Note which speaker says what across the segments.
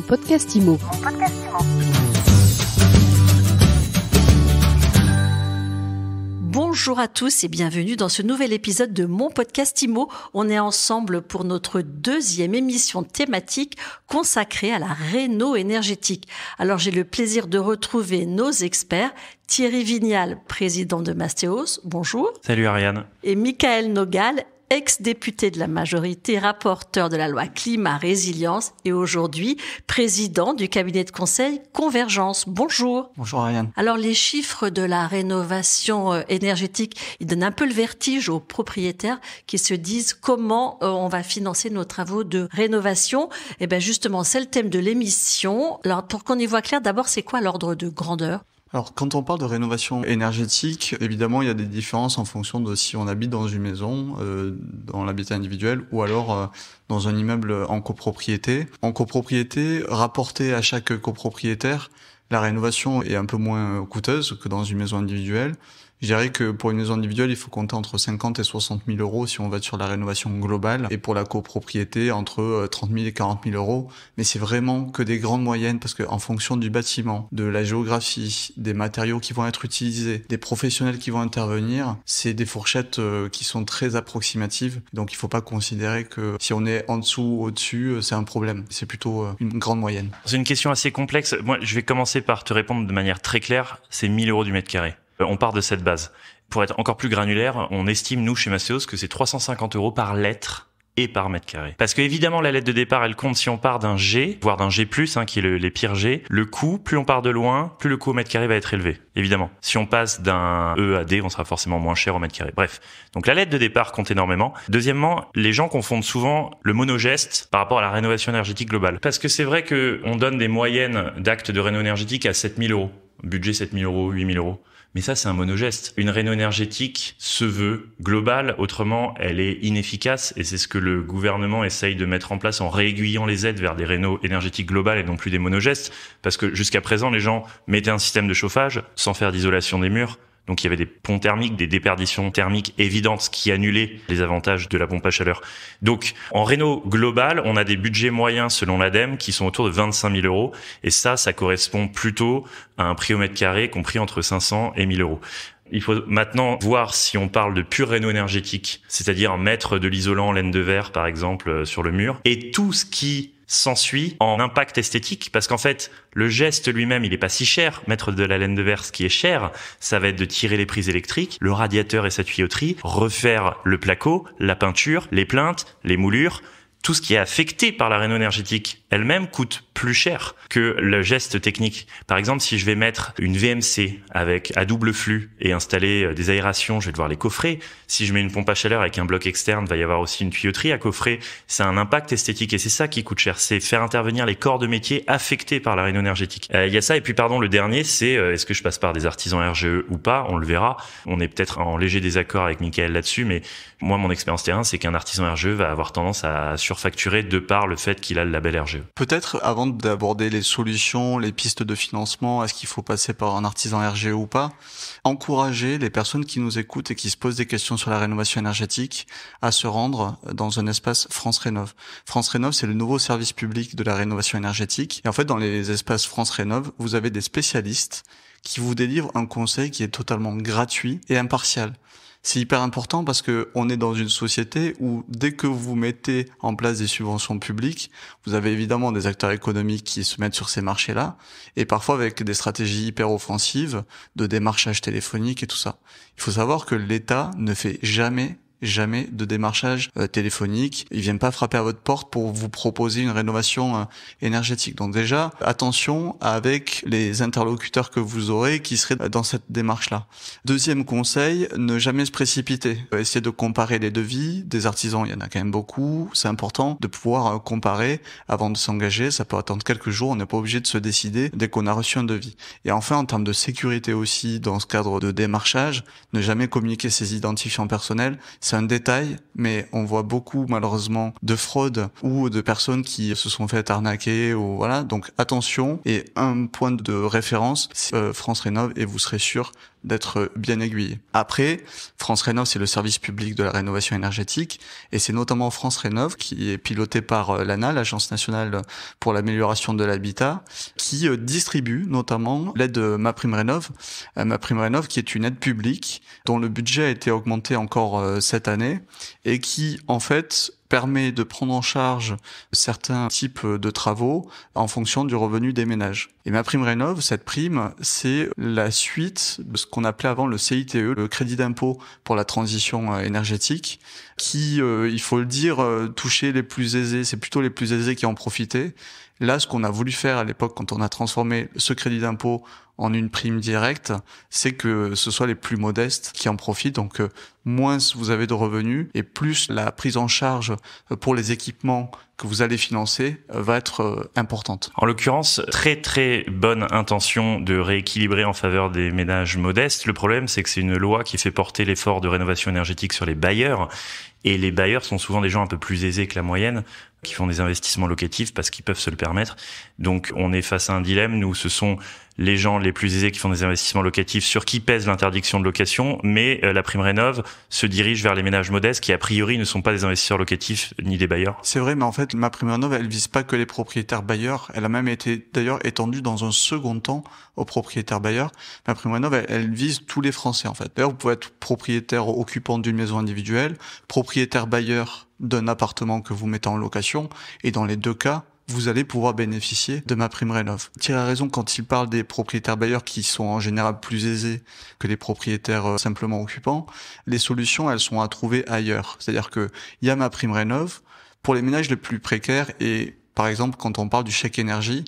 Speaker 1: podcast IMO.
Speaker 2: Bonjour à tous et bienvenue dans ce nouvel épisode de mon podcast IMO. On est ensemble pour notre deuxième émission thématique consacrée à la réno énergétique. Alors j'ai le plaisir de retrouver nos experts. Thierry Vignal, président de Mastéos, bonjour.
Speaker 3: Salut Ariane.
Speaker 2: Et Michael Nogal, ex-député de la majorité, rapporteur de la loi Climat Résilience et aujourd'hui président du cabinet de conseil Convergence. Bonjour.
Speaker 4: Bonjour Ariane.
Speaker 2: Alors les chiffres de la rénovation énergétique, ils donnent un peu le vertige aux propriétaires qui se disent comment on va financer nos travaux de rénovation. Et bien justement, c'est le thème de l'émission. Alors pour qu'on y voit clair, d'abord c'est quoi l'ordre de grandeur ?
Speaker 4: Alors, quand on parle de rénovation énergétique, évidemment, il y a des différences en fonction de si on habite dans une maison, dans l'habitat individuel, ou alors dans un immeuble en copropriété. En copropriété, rapporté à chaque copropriétaire, la rénovation est un peu moins coûteuse que dans une maison individuelle. Je dirais que pour une maison individuelle, il faut compter entre 50 et 60 000 euros si on va être sur la rénovation globale. Et pour la copropriété, entre 30 000 et 40 000 euros. Mais c'est vraiment que des grandes moyennes parce qu'en fonction du bâtiment, de la géographie, des matériaux qui vont être utilisés, des professionnels qui vont intervenir, c'est des fourchettes qui sont très approximatives. Donc il ne faut pas considérer que si on est en dessous ou au-dessus, c'est un problème. C'est plutôt une grande moyenne.
Speaker 3: C'est une question assez complexe. Moi, je vais commencer par te répondre de manière très claire. C'est 1 000 euros du mètre carré. On part de cette base. Pour être encore plus granulaire, on estime, nous, chez Mastéos, que c'est 350 euros par lettre et par mètre carré. Parce que évidemment, la lettre de départ, elle compte si on part d'un G, voire d'un G+, qui est les pires G. Le coût, plus on part de loin, plus le coût au mètre carré va être élevé. Évidemment. Si on passe d'un E à D, on sera forcément moins cher au mètre carré. Bref. Donc la lettre de départ compte énormément. Deuxièmement, les gens confondent souvent le monogeste par rapport à la rénovation énergétique globale. Parce que c'est vrai que on donne des moyennes d'actes de réno énergétique à 7 000 euros. Budget 7 000 euros, 8 000 euros. Mais ça, c'est un monogeste. Une réno énergétique se veut globale, autrement, elle est inefficace et c'est ce que le gouvernement essaye de mettre en place en réaiguillant les aides vers des réno énergétiques globales et non plus des monogestes. Parce que jusqu'à présent, les gens mettaient un système de chauffage sans faire d'isolation des murs. Donc il y avait des ponts thermiques, des déperditions thermiques évidentes qui annulaient les avantages de la pompe à chaleur. Donc en réno global, on a des budgets moyens selon l'ADEME qui sont autour de 25 000 euros. Et ça correspond plutôt à un prix au mètre carré compris entre 500 et 1 000 euros. Il faut maintenant voir si on parle de pure réno énergétique, c'est-à-dire mettre de l'isolant en laine de verre par exemple sur le mur, et tout ce qui s'ensuit en impact esthétique, parce qu'en fait, le geste lui-même, il est pas si cher. Mettre de la laine de verre, ce qui est cher, ça va être de tirer les prises électriques, le radiateur et sa tuyauterie, refaire le placo, la peinture, les plinthes, les moulures. Tout ce qui est affecté par la réno énergétique elle-même coûte plus cher que le geste technique. Par exemple, si je vais mettre une VMC à double flux et installer des aérations, je vais devoir les coffrer. Si je mets une pompe à chaleur avec un bloc externe, il va y avoir aussi une tuyauterie à coffrer. C'est un impact esthétique et c'est ça qui coûte cher. C'est faire intervenir les corps de métier affectés par la réno énergétique. Il y a ça et puis le dernier, c'est est-ce que je passe par des artisans RGE ou pas? On le verra. On est peut-être en léger désaccord avec Michael là-dessus, mais moi, mon expérience terrain, c'est qu'un artisan RGE va avoir tendance à surfacturer de par le fait qu'il a le label RGE.
Speaker 4: Peut-être, avant d'aborder les solutions, les pistes de financement, est-ce qu'il faut passer par un artisan RGE ou pas, encourager les personnes qui nous écoutent et qui se posent des questions sur la rénovation énergétique à se rendre dans un espace France Rénov. France Rénov, c'est le nouveau service public de la rénovation énergétique. Et en fait, dans les espaces France Rénov, vous avez des spécialistes qui vous délivrent un conseil qui est totalement gratuit et impartial. C'est hyper important parce que on est dans une société où dès que vous mettez en place des subventions publiques, vous avez évidemment des acteurs économiques qui se mettent sur ces marchés-là et parfois avec des stratégies hyper offensives de démarchage téléphonique et tout ça. Il faut savoir que l'État ne fait jamais de démarchage téléphonique. Ils viennent pas frapper à votre porte pour vous proposer une rénovation énergétique. Donc déjà, attention avec les interlocuteurs que vous aurez qui seraient dans cette démarche-là. Deuxième conseil, ne jamais se précipiter. Essayez de comparer les devis. Des artisans, il y en a quand même beaucoup. C'est important de pouvoir comparer avant de s'engager. Ça peut attendre quelques jours. On n'est pas obligé de se décider dès qu'on a reçu un devis. Et enfin, en termes de sécurité aussi, dans ce cadre de démarchage, ne jamais communiquer ses identifiants personnels. C'est c'est un détail, mais on voit beaucoup malheureusement de fraudes ou de personnes qui se sont fait arnaquer ou voilà. Donc attention, et un point de référence, c'est France Rénov, et vous serez sûr d'être bien aiguillé. Après, France Rénov, c'est le service public de la rénovation énergétique, et c'est notamment France Rénov qui est piloté par l'ANA, l'Agence nationale pour l'amélioration de l'habitat, qui distribue notamment l'aide MaPrimeRénov'. MaPrimeRénov' qui est une aide publique dont le budget a été augmenté encore cette année et qui, en fait, permet de prendre en charge certains types de travaux en fonction du revenu des ménages. Et MaPrimeRénov', cette prime, c'est la suite de ce qu'on appelait avant le CITE, le crédit d'impôt pour la transition énergétique, qui, il faut le dire, touchait les plus aisés. C'est plutôt les plus aisés qui en profitaient. Là, ce qu'on a voulu faire à l'époque, quand on a transformé ce crédit d'impôt en une prime directe, c'est que ce soit les plus modestes qui en profitent. Donc, moins vous avez de revenus et plus la prise en charge pour les équipements que vous allez financer va être importante.
Speaker 3: En l'occurrence, très très bonne intention de rééquilibrer en faveur des ménages modestes. Le problème, c'est que c'est une loi qui fait porter l'effort de rénovation énergétique sur les bailleurs. Et les bailleurs sont souvent des gens un peu plus aisés que la moyenne, qui font des investissements locatifs parce qu'ils peuvent se le permettre. Donc on est face à un dilemme. Nous, ce sont les gens les plus aisés qui font des investissements locatifs sur qui pèse l'interdiction de location, mais la prime rénov se dirige vers les ménages modestes qui a priori ne sont pas des investisseurs locatifs ni des bailleurs.
Speaker 4: C'est vrai, mais en fait, MaPrimeRénov', elle vise pas que les propriétaires bailleurs. Elle a même été d'ailleurs étendue dans un second temps aux propriétaires bailleurs. MaPrimeRénov', elle vise tous les Français en fait. D'ailleurs, vous pouvez être propriétaire occupant d'une maison individuelle, propriétaire bailleur d'un appartement que vous mettez en location, et dans les deux cas, vous allez pouvoir bénéficier de MaPrimeRénov'. Thierry a raison quand il parle des propriétaires bailleurs qui sont en général plus aisés que les propriétaires simplement occupants. Les solutions, elles sont à trouver ailleurs. C'est-à-dire que il y a MaPrimeRénov' pour les ménages les plus précaires et, par exemple, quand on parle du chèque énergie,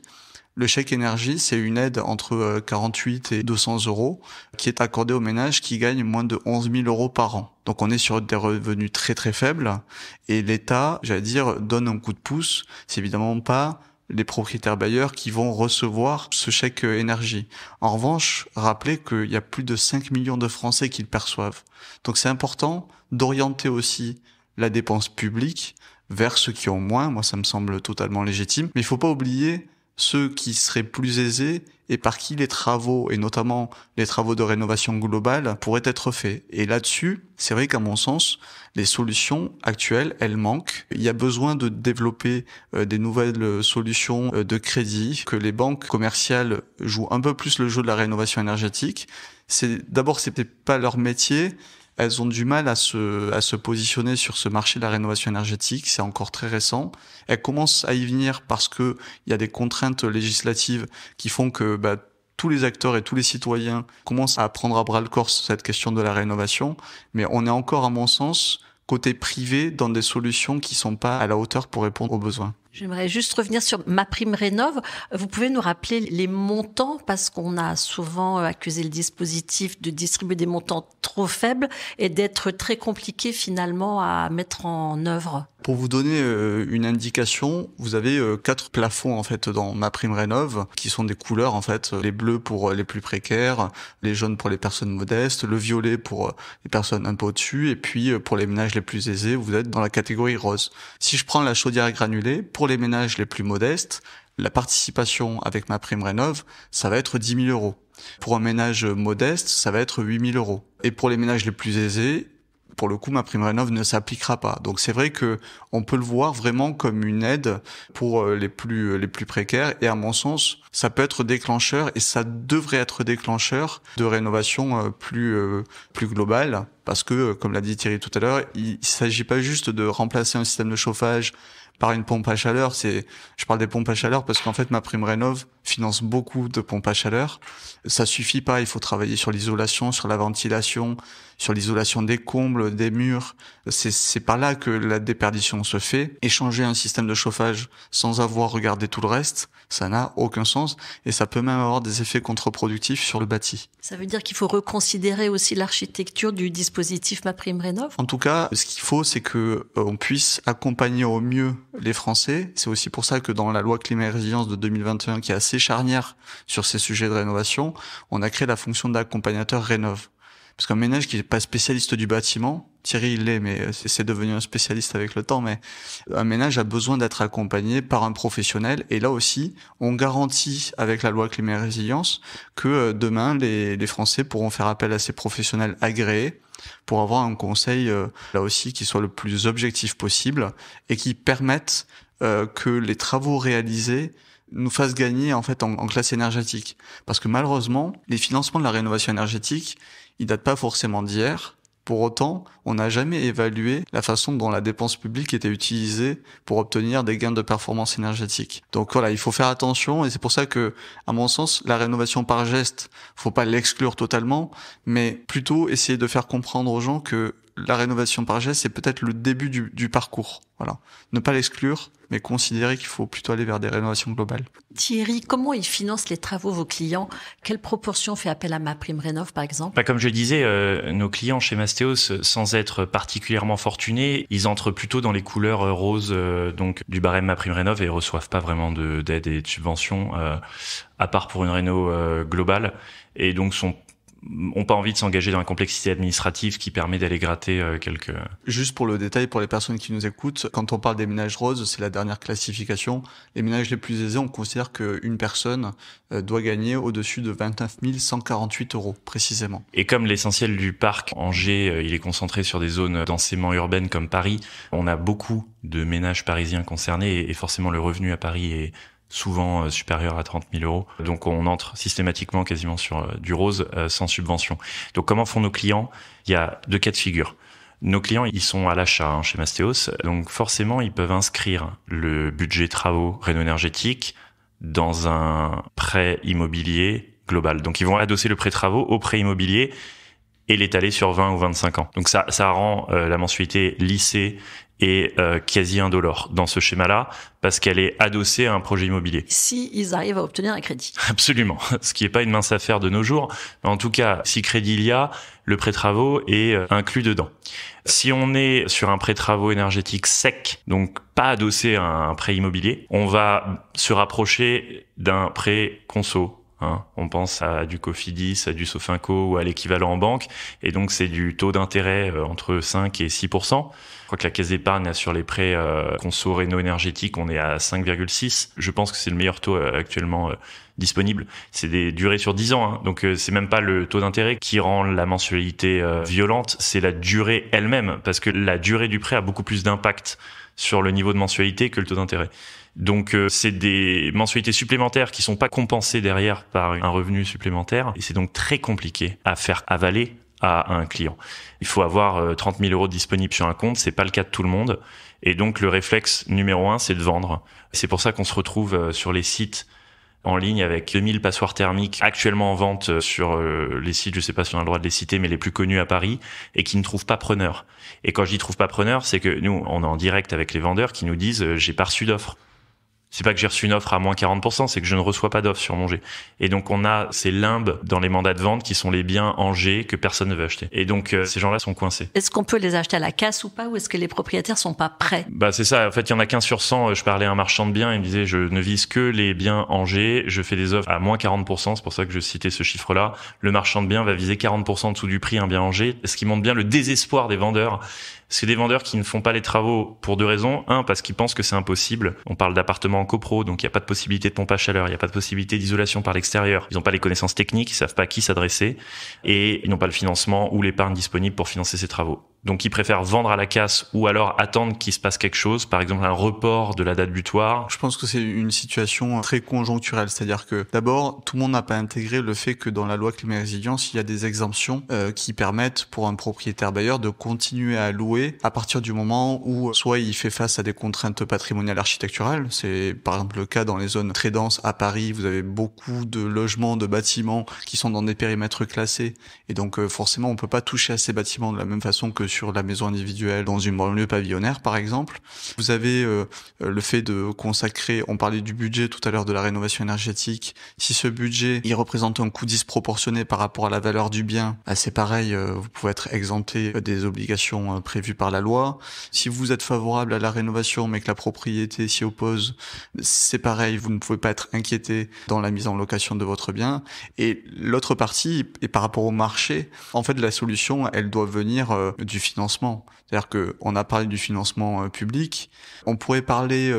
Speaker 4: le chèque énergie, c'est une aide entre 48 et 200 euros qui est accordée aux ménages qui gagnent moins de 11 000 euros par an. Donc on est sur des revenus très très faibles et l'État, j'allais dire, donne un coup de pouce. C'est évidemment pas les propriétaires bailleurs qui vont recevoir ce chèque énergie. En revanche, rappelez qu'il y a plus de 5 millions de Français qui le perçoivent. Donc c'est important d'orienter aussi la dépense publique vers ceux qui ont moins. Moi, ça me semble totalement légitime. Mais il faut pas oublier ceux qui seraient plus aisés et par qui les travaux, et notamment les travaux de rénovation globale, pourraient être faits. Et là-dessus, c'est vrai qu'à mon sens, les solutions actuelles, elles manquent. Il y a besoin de développer des nouvelles solutions de crédit, que les banques commerciales jouent un peu plus le jeu de la rénovation énergétique. D'abord, c'était pas leur métier. Elles ont du mal à se positionner sur ce marché de la rénovation énergétique. C'est encore très récent. Elles commencent à y venir parce que il y a des contraintes législatives qui font que tous les acteurs et tous les citoyens commencent à prendre à bras le corps cette question de la rénovation. Mais on est encore, à mon sens, côté privé, dans des solutions qui sont pas à la hauteur pour répondre aux besoins.
Speaker 2: J'aimerais juste revenir sur MaPrimeRénov'. Vous pouvez nous rappeler les montants parce qu'on a souvent accusé le dispositif de distribuer des montants trop faibles et d'être très compliqué finalement à mettre en œuvre.
Speaker 4: Pour vous donner une indication, vous avez 4 plafonds en fait dans MaPrimeRénov' qui sont des couleurs en fait, les bleus pour les plus précaires, les jaunes pour les personnes modestes, le violet pour les personnes un peu au-dessus et puis pour les ménages les plus aisés, vous êtes dans la catégorie rose. Si je prends la chaudière granulée, pour les ménages les plus modestes, la participation avec MaPrimeRénov', ça va être 10 000 euros. Pour un ménage modeste, ça va être 8 000 euros. Et pour les ménages les plus aisés, pour le coup, MaPrimeRénov' ne s'appliquera pas. Donc c'est vrai que on peut le voir vraiment comme une aide pour les plus précaires. Et à mon sens, ça peut être déclencheur et ça devrait être déclencheur de rénovation plus globale. Parce que, comme l'a dit Thierry tout à l'heure, il s'agit pas juste de remplacer un système de chauffage par une pompe à chaleur. Je parle des pompes à chaleur parce qu'en fait, MaPrimeRénov' finance beaucoup de pompes à chaleur. Ça suffit pas. Il faut travailler sur l'isolation, sur la ventilation, sur l'isolation des combles, des murs. C'est par là que la déperdition se fait. Échanger un système de chauffage sans avoir regardé tout le reste, ça n'a aucun sens et ça peut même avoir des effets contre-productifs sur le bâti.
Speaker 2: Ça veut dire qu'il faut reconsidérer aussi l'architecture du dispositif MaPrimeRénov'.
Speaker 4: En tout cas, ce qu'il faut, c'est que on puisse accompagner au mieux les Français. C'est aussi pour ça que dans la loi climat et résilience de 2021, qui est assez charnière sur ces sujets de rénovation, on a créé la fonction d'accompagnateur Rénov'. Parce qu'un ménage qui est pas spécialiste du bâtiment, Thierry il l'est, mais c'est devenu un spécialiste avec le temps, mais un ménage a besoin d'être accompagné par un professionnel. Et là aussi, on garantit avec la loi Climat et Résilience que demain, les Français pourront faire appel à ces professionnels agréés pour avoir un conseil, là aussi, qui soit le plus objectif possible et qui permette que les travaux réalisés nous fassent gagner en fait en classe énergétique. Parce que malheureusement, les financements de la rénovation énergétique, ils datent pas forcément d'hier. Pour autant, on n'a jamais évalué la façon dont la dépense publique était utilisée pour obtenir des gains de performance énergétique. Donc voilà, il faut faire attention et c'est pour ça que, à mon sens, la rénovation par geste, faut pas l'exclure totalement, mais plutôt essayer de faire comprendre aux gens que la rénovation par geste, c'est peut-être le début du parcours. Voilà. Ne pas l'exclure, mais considérer qu'il faut plutôt aller vers des rénovations globales.
Speaker 2: Thierry, comment ils financent les travaux, vos clients? Quelle proportion fait appel à MaPrimeRénov', par exemple?
Speaker 3: Comme je disais, nos clients chez Mastéos, sans être particulièrement fortunés, ils entrent plutôt dans les couleurs roses donc du barème MaPrimeRénov' et reçoivent pas vraiment d'aide et de subventions, à part pour une réno globale, et donc ont pas envie de s'engager dans la complexité administrative qui permet d'aller gratter quelques...
Speaker 4: Juste pour le détail, pour les personnes qui nous écoutent, quand on parle des ménages roses, c'est la dernière classification. Les ménages les plus aisés, on considère qu'une personne doit gagner au-dessus de 29 148 €, précisément.
Speaker 3: Et comme l'essentiel du parc Angers, il est concentré sur des zones densément urbaines comme Paris, on a beaucoup de ménages parisiens concernés et forcément le revenu à Paris est souvent supérieur à 30 000 €. Donc on entre systématiquement quasiment sur du rose sans subvention. Donc comment font nos clients? Il y a 2 cas de figure. Nos clients, ils sont à l'achat chez Mastéos, donc forcément ils peuvent inscrire le budget travaux réno-énergétiques dans un prêt immobilier global. Donc ils vont adosser le prêt travaux au prêt immobilier et l'étaler sur 20 ou 25 ans. Donc ça rend la mensualité lissée et quasi indolore dans ce schéma-là, parce qu'elle est adossée à un projet immobilier.
Speaker 2: Si ils arrivent à obtenir un crédit.
Speaker 3: Absolument, ce qui est pas une mince affaire de nos jours, mais en tout cas, si crédit il y a, le prêt travaux est inclus dedans. Si on est sur un prêt travaux énergétique sec, donc pas adossé à un prêt immobilier, on va se rapprocher d'un prêt conso. On pense à du Cofidis, à du Sofinco ou à l'équivalent en banque, et donc c'est du taux d'intérêt entre 5 et 6%. Je crois que la Caisse d'épargne sur les prêts conso réno énergétiques, on est à 5,6. Je pense que c'est le meilleur taux actuellement disponible. C'est des durées sur 10 ans, donc c'est même pas le taux d'intérêt qui rend la mensualité violente, c'est la durée elle-même, parce que la durée du prêt a beaucoup plus d'impact sur le niveau de mensualité que le taux d'intérêt. Donc c'est des mensualités supplémentaires qui sont pas compensées derrière par un revenu supplémentaire, et c'est donc très compliqué à faire avaler à un client. Il faut avoir 30 000 € disponibles sur un compte, c'est pas le cas de tout le monde, et donc le réflexe numéro 1, c'est de vendre. C'est pour ça qu'on se retrouve sur les sites en ligne avec 2000 passoires thermiques actuellement en vente sur les sites, je sais pas si on a le droit de les citer, mais les plus connus à Paris, et qui ne trouvent pas preneur. Et quand je dis trouve pas preneur, c'est que nous, on est en direct avec les vendeurs qui nous disent j'ai pas reçu d'offre. C'est pas que j'ai reçu une offre à moins 40%, c'est que je ne reçois pas d'offre sur mon G. Et donc on a ces limbes dans les mandats de vente qui sont les biens en G que personne ne veut acheter. Et donc ces gens-là sont coincés.
Speaker 2: Est-ce qu'on peut les acheter à la casse ou pas, ou est-ce que les propriétaires sont pas prêts?
Speaker 3: C'est ça. En fait, il y en a 15 sur 100. Je parlais à un marchand de biens, il me disait je ne vise que les biens en G, je fais des offres à moins 40%, c'est pour ça que je citais ce chiffre-là. Le marchand de biens va viser 40% en dessous du prix un bien en G, ce qui montre bien le désespoir des vendeurs. C'est des vendeurs qui ne font pas les travaux pour 2 raisons. 1, parce qu'ils pensent que c'est impossible. On parle d'appartements en copro, donc il n'y a pas de possibilité de pompe à chaleur, il n'y a pas de possibilité d'isolation par l'extérieur. Ils n'ont pas les connaissances techniques, ils savent pas à qui s'adresser, et ils n'ont pas le financement ou l'épargne disponible pour financer ces travaux. Donc ils préfèrent vendre à la casse ou alors attendre qu'il se passe quelque chose, par exemple un report de la date butoir.
Speaker 4: Je pense que c'est une situation très conjoncturelle, c'est-à-dire que d'abord, tout le monde n'a pas intégré le fait que dans la loi Climat et Résilience, il y a des exemptions qui permettent pour un propriétaire bailleur de continuer à louer à partir du moment où soit il fait face à des contraintes patrimoniales architecturales, c'est par exemple le cas dans les zones très denses à Paris, vous avez beaucoup de logements, de bâtiments qui sont dans des périmètres classés, et donc forcément on peut pas toucher à ces bâtiments de la même façon que sur la maison individuelle dans une banlieue pavillonnaire, par exemple. Vous avez le fait de consacrer, on parlait du budget tout à l'heure de la rénovation énergétique. Si ce budget, il représente un coût disproportionné par rapport à la valeur du bien, c'est pareil, vous pouvez être exempté des obligations prévues par la loi. Si vous êtes favorable à la rénovation mais que la propriété s'y oppose, c'est pareil, vous ne pouvez pas être inquiété dans la mise en location de votre bien. Et l'autre partie, et par rapport au marché, en fait, la solution, elle doit venir du financement. C'est-à-dire que on a parlé du financement public, on pourrait parler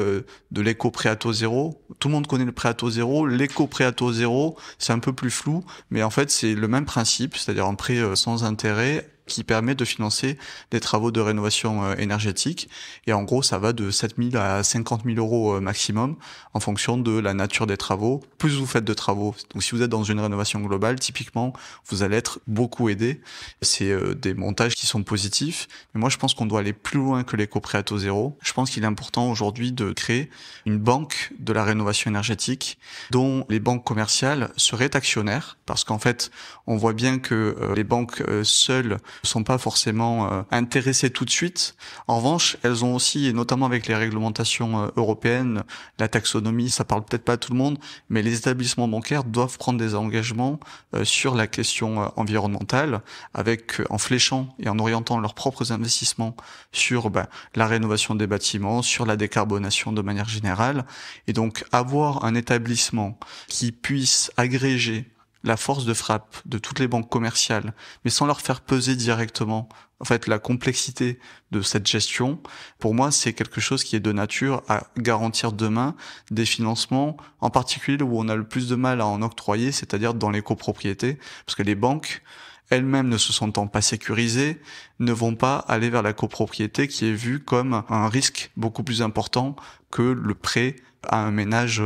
Speaker 4: de l'éco-prêt à taux zéro. Tout le monde connaît le prêt à taux zéro. L'éco-prêt à taux zéro, c'est un peu plus flou, mais en fait, c'est le même principe, c'est-à-dire un prêt sans intérêt qui permet de financer des travaux de rénovation énergétique. Et en gros, ça va de 7 000 à 50 000 euros maximum en fonction de la nature des travaux. Plus vous faites de travaux, donc si vous êtes dans une rénovation globale, typiquement, vous allez être beaucoup aidé. C'est des montages qui sont positifs. Mais moi, je pense qu'on doit aller plus loin que l'éco-prêt à taux zéro. Je pense qu'il est important aujourd'hui de créer une banque de la rénovation énergétique dont les banques commerciales seraient actionnaires. Parce qu'en fait, on voit bien que les banques seules sont pas forcément intéressées tout de suite. En revanche, elles ont aussi, et notamment avec les réglementations européennes, la taxonomie, ça parle peut-être pas à tout le monde, mais les établissements bancaires doivent prendre des engagements sur la question environnementale, avec en fléchant et en orientant leurs propres investissements sur la rénovation des bâtiments, sur la décarbonation de manière générale. Et donc avoir un établissement qui puisse agréger la force de frappe de toutes les banques commerciales, mais sans leur faire peser directement en fait la complexité de cette gestion, pour moi c'est quelque chose qui est de nature à garantir demain des financements, en particulier où on a le plus de mal à en octroyer, c'est-à-dire dans les copropriétés, parce que les banques elles-mêmes ne se sentant pas sécurisées, ne vont pas aller vers la copropriété qui est vue comme un risque beaucoup plus important que le prêt à un ménage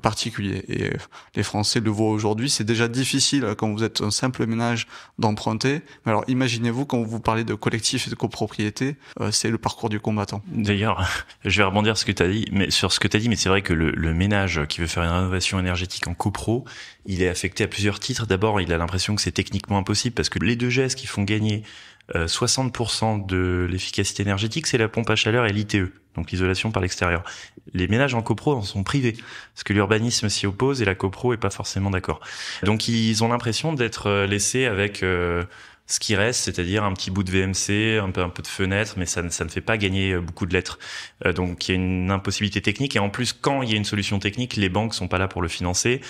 Speaker 4: particulier. Et les Français le voient aujourd'hui, c'est déjà difficile quand vous êtes un simple ménage d'emprunter. Mais alors imaginez-vous quand vous parlez de collectif et de copropriété, c'est le parcours du combattant.
Speaker 3: D'ailleurs, je vais rebondir sur ce que tu as dit, mais c'est vrai que le ménage qui veut faire une rénovation énergétique en copro, il est affecté à plusieurs titres. D'abord, il a l'impression que c'est techniquement impossible parce que les deux gestes qui font gagner 60% de l'efficacité énergétique, c'est la pompe à chaleur et l'ITE, donc l'isolation par l'extérieur. Les ménages en copro en sont privés, parce que l'urbanisme s'y oppose et la copro est pas forcément d'accord. Donc ils ont l'impression d'être laissés avec ce qui reste, c'est-à-dire un petit bout de VMC, un peu de fenêtre, mais ça ne fait pas gagner beaucoup de lettres. Donc il y a une impossibilité technique, et en plus, quand il y a une solution technique, les banques sont pas là pour le financer.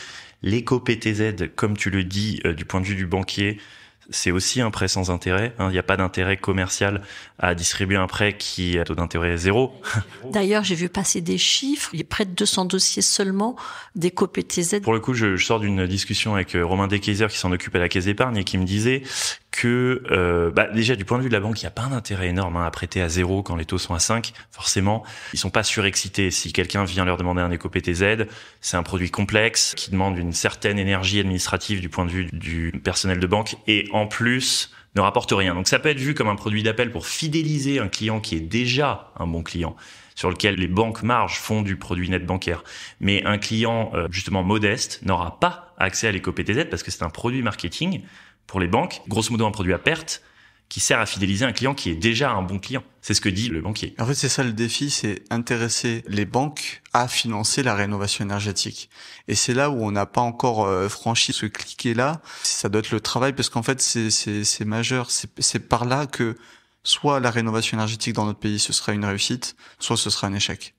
Speaker 3: L'éco-PTZ, comme tu le dis, du point de vue du banquier, c'est aussi un prêt sans intérêt. Il n'y a pas d'intérêt commercial à distribuer un prêt qui a taux d'intérêt zéro.
Speaker 2: D'ailleurs, j'ai vu passer des chiffres. Il y a près de 200 dossiers seulement d'éco-PTZ.
Speaker 3: Pour le coup, je sors d'une discussion avec Romain Dekeyser qui s'en occupe à la Caisse d'épargne et qui me disait que déjà du point de vue de la banque, il n'y a pas un intérêt énorme à prêter à 0 quand les taux sont à 5. Forcément, ils sont pas surexcités. Si quelqu'un vient leur demander un éco-PTZ, c'est un produit complexe qui demande une certaine énergie administrative du point de vue du personnel de banque et en plus ne rapporte rien. Donc ça peut être vu comme un produit d'appel pour fidéliser un client qui est déjà un bon client, sur lequel les banques marges font du produit net bancaire. Mais un client justement modeste n'aura pas accès à l'éco-PTZ parce que c'est un produit marketing pour les banques, grosso modo un produit à perte qui sert à fidéliser un client qui est déjà un bon client. C'est ce que dit le banquier.
Speaker 4: En fait, c'est ça le défi, c'est intéresser les banques à financer la rénovation énergétique. Et c'est là où on n'a pas encore franchi ce cliquet-là. Ça doit être le travail parce qu'en fait, c'est majeur. C'est par là que soit la rénovation énergétique dans notre pays, ce sera une réussite, soit ce sera un échec.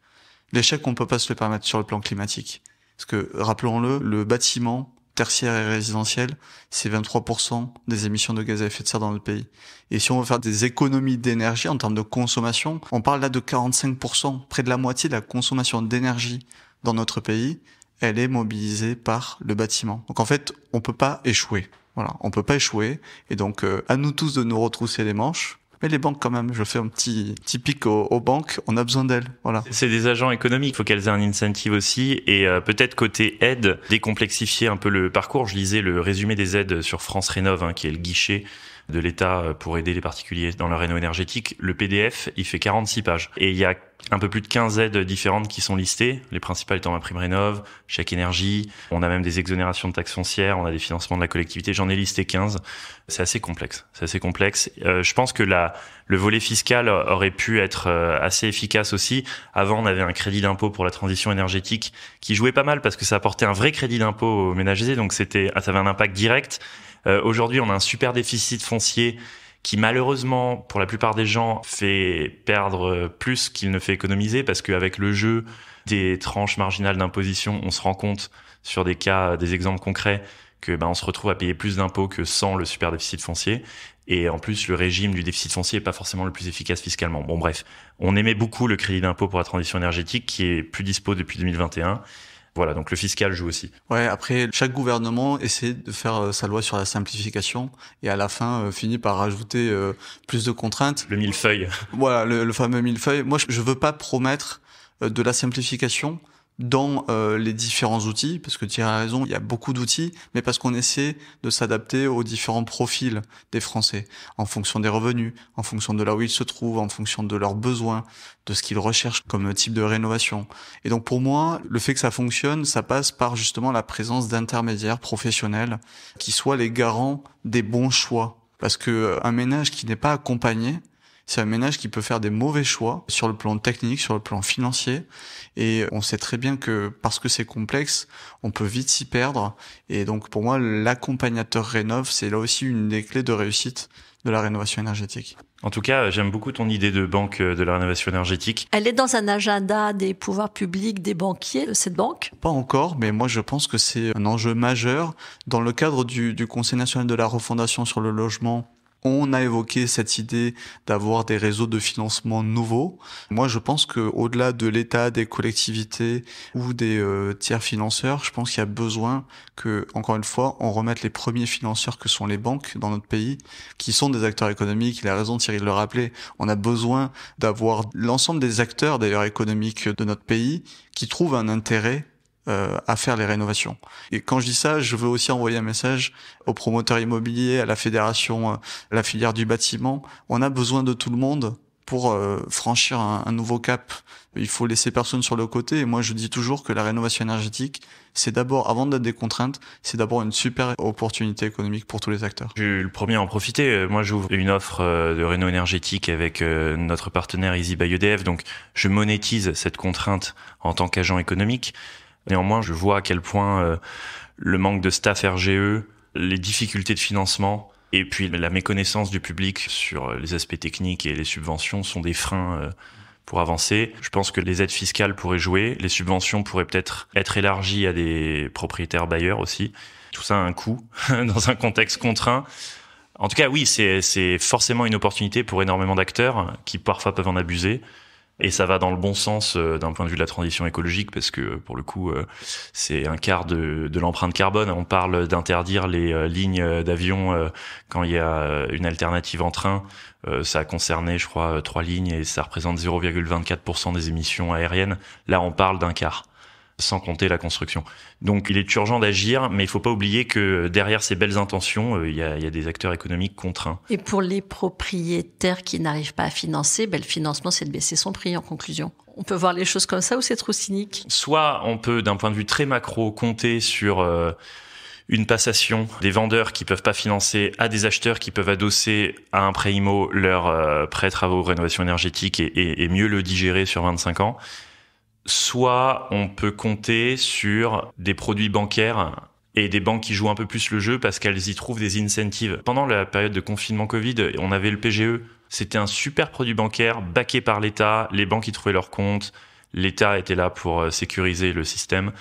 Speaker 4: L'échec, on peut pas se le permettre sur le plan climatique. Parce que, rappelons-le, le bâtiment tertiaire et résidentiel, c'est 23% des émissions de gaz à effet de serre dans notre pays. Et si on veut faire des économies d'énergie en termes de consommation, on parle là de 45%, près de la moitié de la consommation d'énergie dans notre pays, elle est mobilisée par le bâtiment. Donc en fait, on peut pas échouer. Voilà, on peut pas échouer. Et donc, à nous tous de nous retrousser les manches. Mais les banques, quand même, je fais un petit pic aux banques, on a besoin d'elles. Voilà.
Speaker 3: C'est des agents économiques, il faut qu'elles aient un incentive aussi. Et peut-être côté aide, décomplexifier un peu le parcours. Je lisais le résumé des aides sur France Rénov, qui est le guichet de l'État pour aider les particuliers dans leur réno énergétique. Le PDF, il fait 46 pages. Et il y a un peu plus de 15 aides différentes qui sont listées, les principales étant MaPrimeRénov', chèque énergie, on a même des exonérations de taxes foncières, on a des financements de la collectivité, j'en ai listé 15. C'est assez complexe. Je pense que le volet fiscal aurait pu être assez efficace aussi. Avant, on avait un crédit d'impôt pour la transition énergétique qui jouait pas mal parce que ça apportait un vrai crédit d'impôt aux ménagers, donc ça avait un impact direct. Aujourd'hui, on a un super déficit foncier qui malheureusement, pour la plupart des gens, fait perdre plus qu'il ne fait économiser, parce qu'avec le jeu des tranches marginales d'imposition, on se rend compte sur des cas, des exemples concrets, que on se retrouve à payer plus d'impôts que sans le super déficit foncier. Et en plus, le régime du déficit foncier est pas forcément le plus efficace fiscalement. Bon, bref, on aimait beaucoup le crédit d'impôt pour la transition énergétique, qui est plus dispo depuis 2021. Voilà, donc le fiscal joue aussi.
Speaker 4: Ouais, après, chaque gouvernement essaie de faire sa loi sur la simplification et à la fin finit par rajouter plus de contraintes.
Speaker 3: Le millefeuille.
Speaker 4: Voilà, le fameux millefeuille. Moi, je veux pas promettre de la simplification dans les différents outils, parce que tu as raison, il y a beaucoup d'outils, mais parce qu'on essaie de s'adapter aux différents profils des Français, en fonction des revenus, en fonction de là où ils se trouvent, en fonction de leurs besoins, de ce qu'ils recherchent comme type de rénovation. Et donc pour moi, le fait que ça fonctionne, ça passe par justement la présence d'intermédiaires professionnels qui soient les garants des bons choix. Parce que un ménage qui n'est pas accompagné, c'est un ménage qui peut faire des mauvais choix sur le plan technique, sur le plan financier. Et on sait très bien que parce que c'est complexe, on peut vite s'y perdre. Et donc pour moi, l'accompagnateur rénov', c'est là aussi une des clés de réussite de la rénovation énergétique.
Speaker 3: En tout cas, j'aime beaucoup ton idée de banque de la rénovation énergétique.
Speaker 2: Elle est dans un agenda des pouvoirs publics, des banquiers, cette banque ?
Speaker 4: Pas encore, mais moi je pense que c'est un enjeu majeur. Dans le cadre du Conseil national de la refondation sur le logement, on a évoqué cette idée d'avoir des réseaux de financement nouveaux. Moi, je pense que au-delà de l'État, des collectivités ou des tiers financeurs, je pense qu'il y a besoin que, encore une fois, on remette les premiers financeurs que sont les banques dans notre pays, qui sont des acteurs économiques. Il a raison Thierry de le rappeler. On a besoin d'avoir l'ensemble des acteurs, d'ailleurs, économiques de notre pays qui trouvent un intérêt à faire les rénovations. Et quand je dis ça, je veux aussi envoyer un message aux promoteurs immobiliers, à la fédération, la filière du bâtiment. On a besoin de tout le monde pour franchir un nouveau cap. Il faut laisser personne sur le côté. Et moi, je dis toujours que la rénovation énergétique, c'est d'abord, avant d'être des contraintes, c'est d'abord une super opportunité économique pour tous les acteurs.
Speaker 3: Je suis le premier à en profiter. Moi, j'ouvre une offre de réno énergétique avec notre partenaire Easy by EDF. Donc, je monétise cette contrainte en tant qu'agent économique. Néanmoins, je vois à quel point le manque de staff RGE, les difficultés de financement et puis la méconnaissance du public sur les aspects techniques et les subventions sont des freins pour avancer. Je pense que les aides fiscales pourraient jouer, les subventions pourraient peut-être être élargies à des propriétaires bailleurs aussi. Tout ça a un coût dans un contexte contraint. En tout cas, oui, c'est forcément une opportunité pour énormément d'acteurs qui parfois peuvent en abuser. Et ça va dans le bon sens d'un point de vue de la transition écologique, parce que pour le coup, c'est un quart de l'empreinte carbone. On parle d'interdire les lignes d'avion quand il y a une alternative en train. Ça a concerné, je crois, 3 lignes et ça représente 0,24% des émissions aériennes. Là, on parle d'un quart, sans compter la construction. Donc il est urgent d'agir, mais il faut pas oublier que derrière ces belles intentions, il y a des acteurs économiques contraints.
Speaker 2: Et pour les propriétaires qui n'arrivent pas à financer, le financement, c'est de baisser son prix en conclusion. On peut voir les choses comme ça ou c'est trop cynique ?
Speaker 3: Soit on peut, d'un point de vue très macro, compter sur une passation des vendeurs qui peuvent pas financer à des acheteurs qui peuvent adosser à un prêt IMO leur prêt travaux rénovation énergétique et mieux le digérer sur 25 ans. Soit on peut compter sur des produits bancaires et des banques qui jouent un peu plus le jeu parce qu'elles y trouvent des incentives. Pendant la période de confinement Covid, on avait le PGE. C'était un super produit bancaire backé par l'État. Les banques y trouvaient leur compte. L'État était là pour sécuriser le système.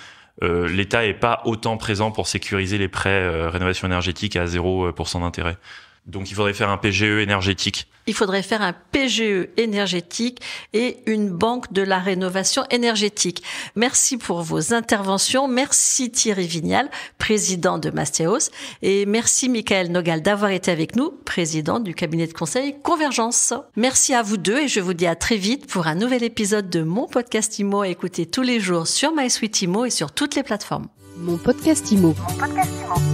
Speaker 3: L'État est pas autant présent pour sécuriser les prêts rénovation énergétique à 0% d'intérêt. Donc il faudrait faire un PGE énergétique.
Speaker 2: Il faudrait faire un PGE énergétique et une banque de la rénovation énergétique. Merci pour vos interventions. Merci Thierry Vignal, président de Mastéos. Et merci Michael Nogal d'avoir été avec nous, président du cabinet de conseil Convergence. Merci à vous deux et je vous dis à très vite pour un nouvel épisode de Mon Podcast Immo à écouter tous les jours sur MySuite Immo et sur toutes les plateformes.
Speaker 1: Mon Podcast Immo.
Speaker 5: Mon Podcast Immo.